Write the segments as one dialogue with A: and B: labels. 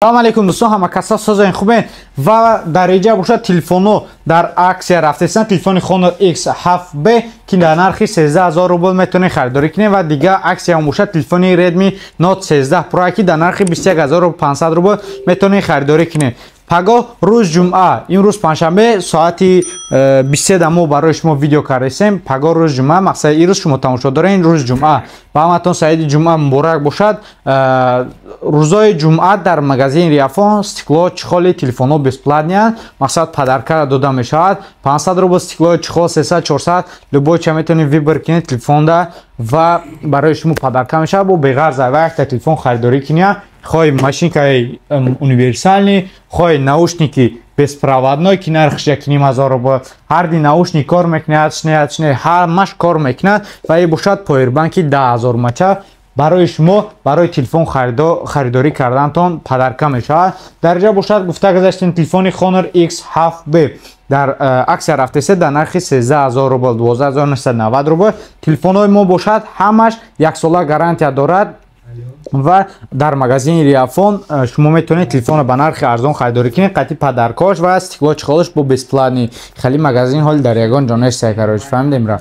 A: салом алейкум дӯстон, ҳама каса созаин хубен ва дар иҷа бошад телефоно дар аксия рафтесан. Телефони Honor X7B ки дар нархи 13000 рубл метавонед харидорӣ кунед ва дига аксия бошад телефони Redmi Note 13 Pro ки дар нархи 21500 рубл метавонед харидорӣ кунед. Пагоҳ рӯз ҷумъа, имрӯз панҷшанбе соати 23 мо барои шумо видео кардем. Пагоҳ рӯз ҷумъа, мақсади ирӯз шумо тамошо доред рӯз ҷумъа. Ба ҳаматон саиди ҷумъа муборак бошад. Рӯзои ҷумъа дар магазини Риафон стекло чехоли телефонҳо бесплатнянд. Мақсад падарка дода мешавад. 500 рубл стеклои чехол, 300-400 любой ча метавонед вибр кунед телефонда ва барои шумо падарка мешавад. Бо беғарза ва якта телефон харидорӣ кунед. Хоҳи машинкаи универсальни, хоҳи наушники беспроводной ки нархиш 1500 рубл. Ҳарди наушник кор мекунад, шнеяд, ҳамаш кор мекунад ва ин бошад повербанки 10000 мача. Барои шумо барои телефон харидорӣ кардантон падарка мешавад. Дар ҷа бошад гуфта гузаштем телефони Honor X7B дар аксия рафтеса дар нархи 13000 рубл, 12990 рубл. Телефонои мо бошад ҳамаш яксола гарантия дорад ва дар магазини Риафон шумо метавонед телефонро ба нархи арзон харидорӣ кунед. Қати падаркош ва стекло чехолаш бо бесплатни. Хали магазин ҳоли дар ягон ҷо нест, кароч фаҳмидемра.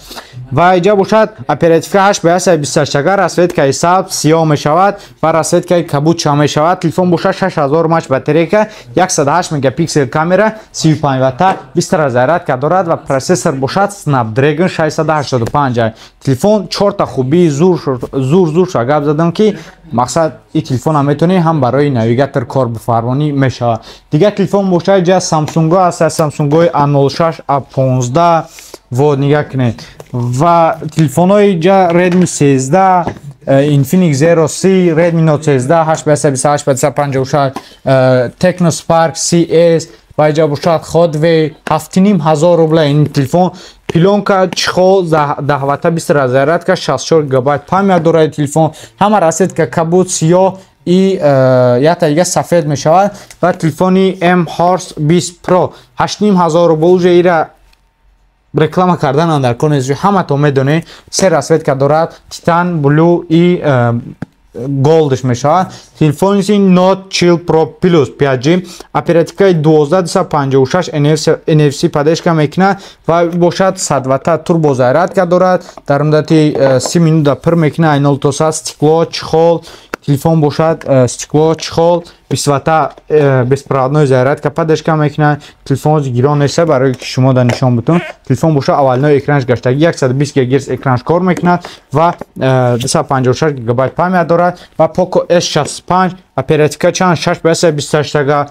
A: Ва иҷа бошад оперативка 8/128 расветкаи сабз сиёҳ мешавад ва расветкаи кабуд мешавад. Телефон бошад 6000 мАч батарейка, 108 мегапиксел камера, 35 ватта, 20 зарядка дорад ва процессор бошад Snapdragon 685. Телефон 4 та хуби зур гап задам ки мақсад ин телефон метавонед ҳам барои навигатор кор бифармонӣ мешавад. Дигар телефон бошад ҷа Samsung аст, Samsung A06, A15 во нига кунед. Ва телефонои ҷа Redmi 13, Infinix Zero C, Redmi Note 13, 828, 556, Tecno Spark CS ва ҷа бошад Hotway 7500 рубл. Ин телефон пилонка чехол 10 ватта, 20 зарядка, 64 гигабайт память дорад телефон. Ҳама расетка кабуд сиёҳ и якта дига сафед мешавад. Ва телефони M Horse 20 Pro 8500 рубл. уже ира реклама кардан дар конези ҳаматон медонед. се расветка дорад, Titan, Blue и Goldш мешавад. Телефони Note Chill Pro Plus 5G, оперативкаи 12256 NFC падешка мекунад ва бошад 100 ватта турбо зарядка дорад. Дар муддати 30 минута пир мекунад. 0 то 100 стекло чехол. Телефон бошад стекло чехол, 20 ватта беспроводной зарядка падешка мекунад. Телефон гирон нест, барои ки шумо да нишон бутун. Телефон бошад аввалиной экранш гаштаги 120 ГГц экранш кор мекунад ва 256 гигабайт память дорад ва Poco S65 оперативка чанд 6/28.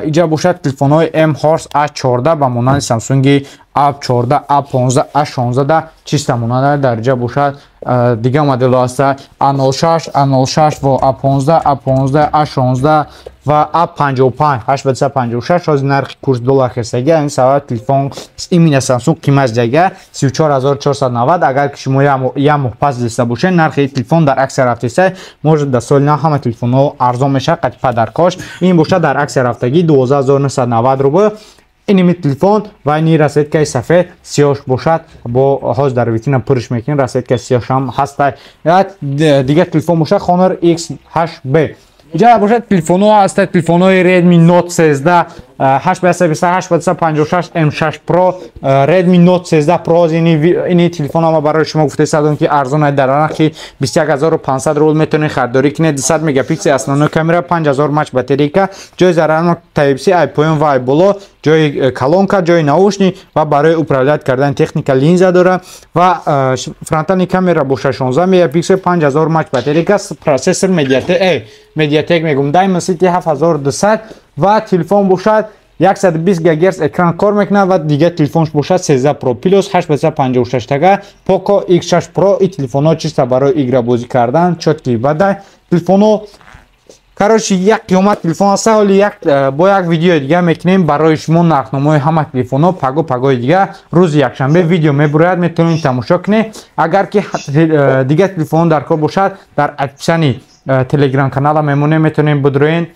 A: иҷа бошад телефонои M Horse A14 ба монанди Samsung A14, A15, A16 чиста монанда дар ҷа бошад. Дига модело аст A06, A06 ва A15, A15, A16 ва A55, 856. ҳозир нархи курс доллар хестага. Ин сабаб телефон именно Samsung қимат ҷага 34490. Агар ки шумо як моҳ пас диста бошед, нархи телефон дар аксия рафтеса может дар соли нав ҳама телефонҳо арзон мешавад. қати падаркош ин бошад дар аксия рафтагӣ 12990 рубл. Иними телефон ва ини расветкаи сафед сиёҳ бошад. Бо ҳоз дар витрина пурш мекунед. Расветкаи сиёҳам ҳаст. Дигар телефон бошад Honor X8B. Иҷа бошад телефонҳо ҳаста. Телефонои Redmi Note 13 8/28, 556 M6 Pro, Redmi Note 13 Pro. ини телефон ма барои шумо гуфта садам ки арзон дар нархи 21500 рубл метавонед харидорӣ кунед. 200 мегапиксел основной камера, 5000 мАч батарейка, ҷои заряднок Type-C, iPhone ва iBolo, ҷои колонка, ҷои наушник ва барои управлят кардани техника линза дорад ва фронтални камера бошад 16 мегапиксел, 5000 мАч батарейка, процессор Mediatek мегум Dimensity 7200 ва телефон бошад 120 ГГц экран кор мекунад ва дигар телефонш бошад 13 Pro Plus 8/56. Poco X6 Pro. ин телефонҳо чиста барои играбозӣ кардан чотки бадай телефонҳо. Короче, як қиёмат телефон аст. ҳоли бо як видеои дига мекунем барои шумо нархномаи ҳама телефонҳо пагои дига. рӯзи якшанбе видео мебурад, метавонед тамошо кунед. агар ки дигар телефон дар кор бошад, дар описани телеграм канала мемонед, метавонед бидроед.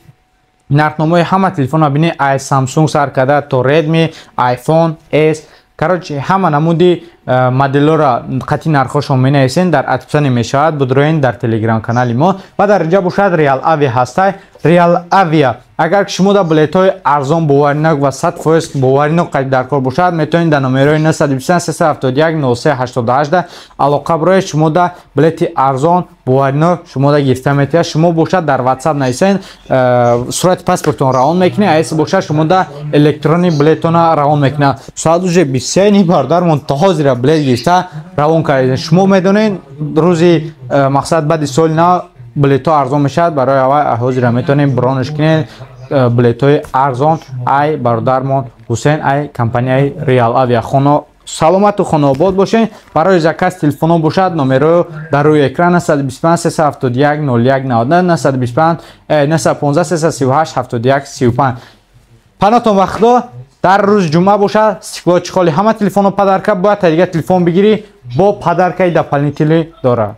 A: нархномаи ҳама телефонҳо бинед. аз Samsung сар карда то Redmi, iPhone S. Короче, ҳама намуди моделора қати нархошон менависен дар описание мешавад. Будроен дар телеграм канали мо ва дар ҷа бошад Real Avi ҳастай. Real Avia. اگر شما در بلیط های ارزان باورناک و 100% باورناک قید در کار باشد میتونید در نمره 920 371 0388 علاقه برای شما در بلیط ارزان باورناک شما در گرفته میتونید. شما باشد در واتساپ نیستین صورت پاسپورتتون روان میکنه، ایس باشد شما در الکترونی بلیتون روان میکنه. ساعت روز 23 برادر منتظر بلیط گرفته روان کردید. شما میدونین روزی مقصد بعد سال نه بلیط ها ارزان میشد، برای اول حاضر میتونیم برانش کنین بلیط های ارزان. ای برادرمان حسین، ای کمپانی ریال آویا. خانه سلامت و خانه آباد باشین. برای زکست تلفن باشد نمره در روی اکران 125 371 01 99 925 915 338 71 35. پناتون وقتا در روز جمعه باشد استقبال چخالی همه تلفن پدرکه باید دیگه تلفن بگیری با پدرکه در پلنی تلی داره.